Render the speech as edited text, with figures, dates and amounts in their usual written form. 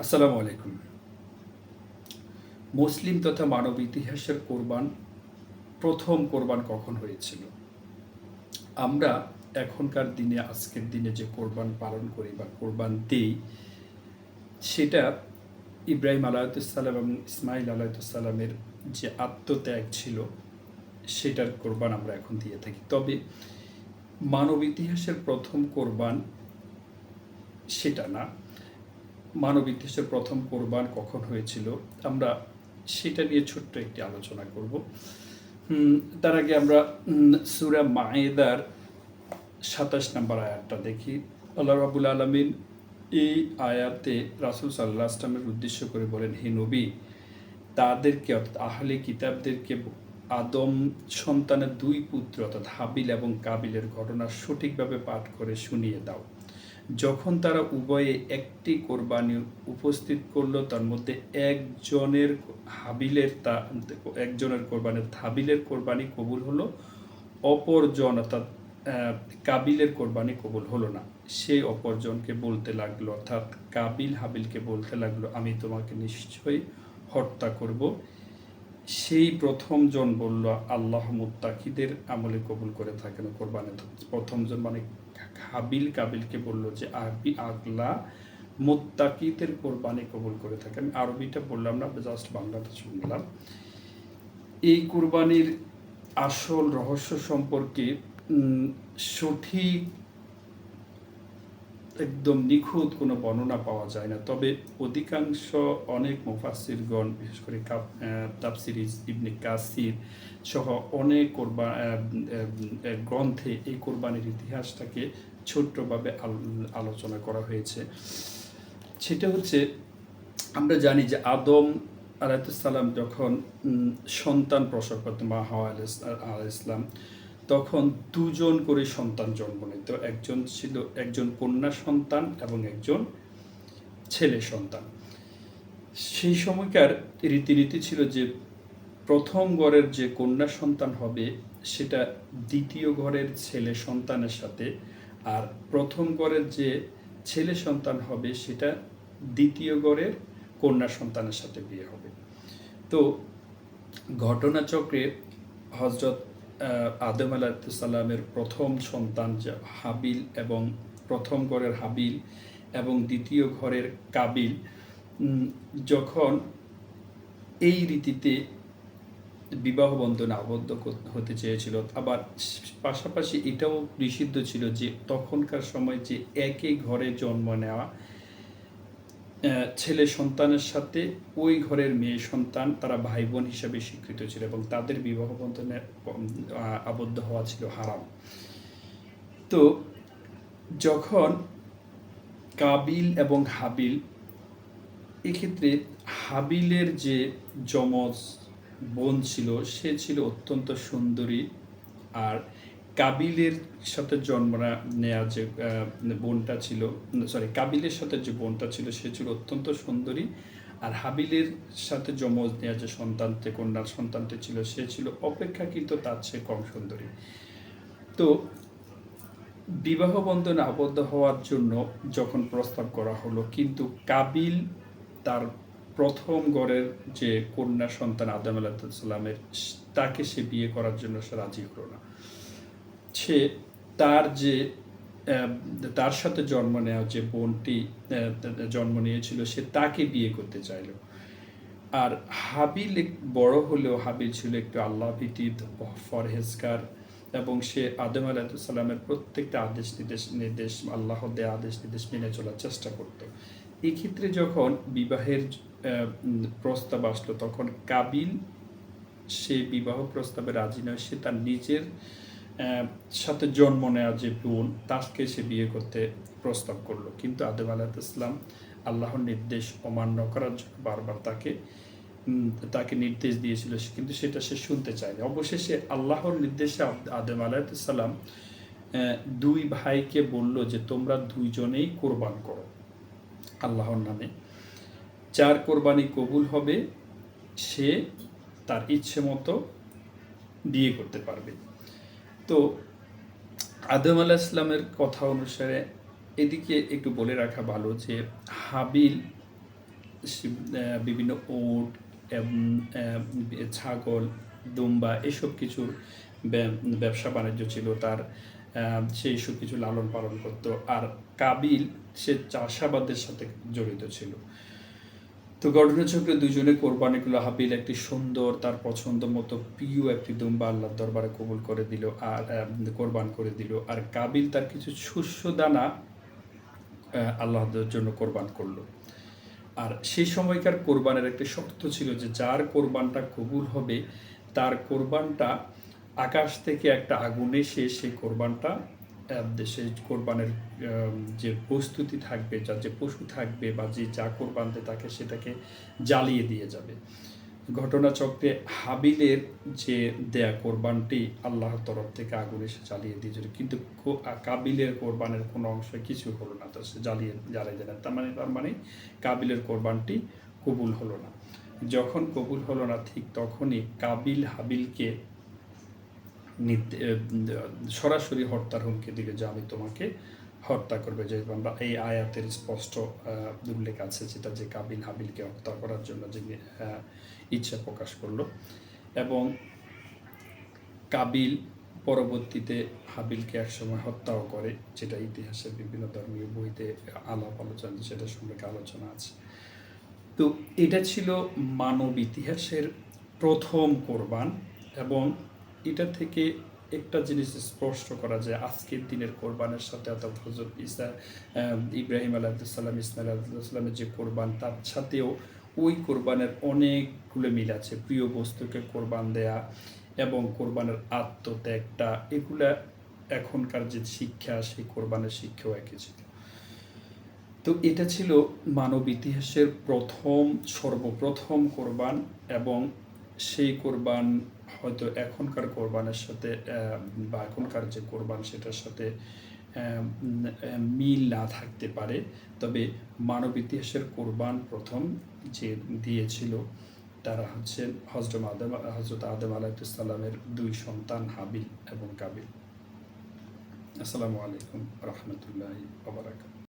আসসালামু আলাইকুম। মুসলিম তথা মানব ইতিহাসের প্রথম কোরবান কখন হয়েছিল? আমরা এখনকার দিনে আজকের দিনে যে কোরবান পালন করি বা কোরবান দেই, সেটা ইব্রাহিম আলাইহিসসালাম এবং ইসমাইল আলাইহিসসালামের যে আত্মত্যাগ ছিল, সেটার কোরবান আমরা এখন দিয়ে থাকি। তবে মানব ইতিহাসের প্রথম কোরবান সেটা না। মানব ইতিহাসের প্রথম কোরবান কখন হয়েছিল, আমরা সেটা নিয়ে ছোট্ট একটি আলোচনা করব। তার আগে আমরা সূরা মায়েদার ২৭ নম্বর আয়াতটা দেখি। আল্লাহ রাব্বুল আলামিন এই আয়াতে রাসূল সাল্লাল্লাহু আলাইহি ওয়াসাল্লামের উদ্দেশ্য করে বলেন, হে নবী, তাদেরকে অর্থাৎ আহলে কিতাবদেরকে আদম সন্তানের দুই পুত্র অর্থাৎ হাবিল এবং কাবিলের ঘটনা সঠিকভাবে পাঠ করে শুনিয়ে দাও। যখন তারা উভয়ে একটি কোরবানি উপস্থিত করলো, তার মধ্যে একজনের কোরবানির হাবিলের কোরবানি কবুল হলো, অপরজন অর্থাৎ কাবিলের কোরবানি কবুল হলো না। সেই অপরজনকে বলতে লাগলো, অর্থাৎ কাবিল হাবিলকে বলতে লাগলো, আমি তোমাকে নিশ্চয়ই হত্যা করব। সেই প্রথম জন বলল, আল্লাহ মুত্তাকিদের আমলে কবুল করে থাকেন কোরবানি। প্রথম জন মানে হাবিল কাবিলকে বলল যে আল্লাহ মুত্তাকিদের কোরবানি কবুল করে থাকেন। আরবিটা বললাম না, জাস্ট বাংলাটা শুনলাম। এই কোরবানির আসল রহস্য সম্পর্কে সঠিক একদম নিখুঁত কোনো বর্ণনা পাওয়া যায় না। তবে অধিকাংশ অনেক মুফাসসিরগণ, বিশেষ করে তাফসির ইবনে কাসির সহ অনেক গ্রন্থে এই কোরবানির ইতিহাসটাকে ছোট্টভাবে আলোচনা করা হয়েছে। সেটা হচ্ছে, আমরা জানি যে আদম আলাইহিসসালাম যখন সন্তান প্রসব করতেন, মা হাওয়া আলাইহিসসালাম, তখন দুজন করে সন্তান জন্ম নিত। একজন কন্যা সন্তান এবং একজন ছেলে সন্তান। সেই সময়কার রীতিনীতি ছিল যে প্রথম ঘরের যে কন্যা সন্তান হবে সেটা দ্বিতীয় ঘরের ছেলে সন্তানের সাথে, আর প্রথম ঘরের যে ছেলে সন্তান হবে সেটা দ্বিতীয় ঘরের কন্যা সন্তানের সাথে বিয়ে হবে। তো ঘটনাচক্রে হযরত আদম আলাইহিসসালামের প্রথম সন্তান যে হাবিল এবং প্রথম ঘরের হাবিল এবং দ্বিতীয় ঘরের কাবিল যখন এই রীতিতে বিবাহ বন্ধনে আবদ্ধ হতে চেয়েছিল, আবার পাশাপাশি এটাও নিষিদ্ধ ছিল যে তখনকার সময় যে একই ঘরে জন্ম নেওয়া ছেলে সন্তানের সাথে ওই ঘরের মেয়ে সন্তান, তারা ভাই বোন হিসাবে স্বীকৃত ছিল এবং তাদের বিবাহ বন্ধনে আবদ্ধ হওয়া ছিল হারাম। তো যখন কাবিল এবং হাবিল, এক্ষেত্রে হাবিলের যে যমজ বোন ছিল সে ছিল অত্যন্ত সুন্দরী, আর কাবিলের সাথে নেওয়া যে বোনটা ছিল, কাবিলের সাথে যে বোনটা ছিল সে ছিল অত্যন্ত সুন্দরী, আর হাবিলের সাথে যমজ নেওয়া যে কন্যার সন্তানটি ছিল সে ছিল অপেক্ষাকৃত তার চেয়ে কম সুন্দরী। তো বিবাহ বন্ধনে আবদ্ধ হওয়ার জন্য যখন প্রস্তাব করা হলো, কিন্তু কাবিল তার প্রথম ঘরের যে কন্যা সন্তান আদম আলাইহিসসালামের তাকে সে বিয়ে করার জন্য সে রাজি হলো না। সে তার সাথে জন্ম নেওয়া যে বোনটি জন্ম নিয়েছিল সে তাকে বিয়ে করতে চাইল। আর হাবিল বড় হলেও হাবিল ছিল একটু আল্লাহ ভীতি, পরহেজগার, এবং সে আদম আলাইহিসসালামের প্রত্যেকটা নির্দেশ আল্লাহ দেয়া আদেশ নির্দেশ মেনে চলার চেষ্টা করত। এই ক্ষেত্রে যখন বিবাহের প্রস্তাব আসলো, তখন কাবিল সে বিবাহ প্রস্তাবে রাজি নয়। সে তার নিজের সাথে জন্ম নেওয়া যে বোন তাকে সে বিয়ে করতে প্রস্তাব করলো, কিন্তু আদম আলাইহিসসালাম আল্লাহর নির্দেশ অমান্য করার জন্য বারবার তাকে নির্দেশ দিয়েছিল, কিন্তু সেটা সে শুনতে চায়নি। অবশেষে আল্লাহর নির্দেশে আদম আলাইহিসসালাম দুই ভাইকে বলল যে তোমরা দুইজনেই কোরবান করো আল্লাহর নামে। যার কোরবানি কবুল হবে সে তার ইচ্ছে মতো বিয়ে করতে পারবে। তো আদম আলাইহিসসালামের কথা অনুসারে, এদিকে একটু বলে রাখা ভালো যে হাবিল বিভিন্ন উট, ছাগল, দুম্বা এসব কিছুর ব্যবসা বাণিজ্য ছিল তার। সেই সব কিছু লালন পালন করত। আর কাবিল সে চাষাবাদের সাথে জড়িত ছিল। তো ঘটনাচক্রে দুজনে কোরবানিগুলো, হাবিল একটি সুন্দর তার পছন্দ মতো প্রিয় একটি দুম্বা আল্লাহর দরবারে কবুল করে দিল আর কোরবান করে দিল। আর কাবিল তার কিছু শস্য দানা আল্লাহর জন্য কোরবান করলো। আর সেই সময়কার কোরবানের একটা শর্ত ছিল যে যার কোরবানটা কবুল হবে তার কোরবানটা আকাশ থেকে একটা আগুন এসে সেই কোরবানটা দেশে কোরবানের যে প্রস্তুতি থাকবে, যার যে পশু থাকবে বা যে যা কোরবানতে তাকে সেটাকে জ্বালিয়ে দিয়ে যাবে। ঘটনাচক্রে হাবিলের যে দেয়া কোরবানটি আল্লাহর তরফ থেকে আগুন এসে জ্বালিয়ে দিয়েছিল, কিন্তু কাবিলের কোরবানের কোনো অংশ কিছু হলো না, তো সে জ্বালিয়ে দিলেন। তার মানে কাবিলের কোরবানটি কবুল হলো না। যখন কবুল হলো না ঠিক তখনই কাবিল হাবিলকে সরাসরি হত্যার হুমকি দিল যে আমি তোমাকে হত্যা করবে। যে আমরা এই আয়াতের স্পষ্ট উল্লেখ আছে যেটা যে কাবিল হাবিলকে হত্যা করার জন্য যে ইচ্ছা প্রকাশ করলো। এবং কাবিল পরবর্তীতে হাবিলকে একসময় হত্যাও করে, যেটা ইতিহাসের বিভিন্ন ধর্মীয় বইতে আলাপ আলোচনা সেটা সম্পর্কে আলোচনা আছে। তো এটা ছিল মানব ইতিহাসের প্রথম কোরবান। এবং এটা থেকে একটা জিনিস স্পষ্ট করা যায় আজকের দিনের কোরবানের সাথে, অর্থাৎ হযরত ইব্রাহিম আলাইহিসসালাম, ইসমাইল আলাইহিসসালামের যে কোরবান তার সাথেও ওই কোরবানের অনেকগুলো মিল আছে। প্রিয় বস্তুকে কোরবান দেয়া এবং কোরবানের আত্মত্যাগটা, এগুলা এখনকার যে শিক্ষা সেই কোরবানের শিক্ষাও একই ছিল। তো এটা ছিল মানব ইতিহাসের সর্বপ্রথম কোরবান। এবং সেই কোরবান হয়তো এখনকার কোরবানের সাথে বা এখনকার যে কোরবান সেটার সাথে মিল না থাকতে পারে, তবে মানব ইতিহাসের কোরবান প্রথম যে দিয়েছিল তারা হচ্ছে হজরত আদম আলাইহিসসালামের 2 সন্তান হাবিল এবং কাবিল। আসসালামু আলাইকুম রহমতুল্লাহি ওয়া বারাকাতুহু।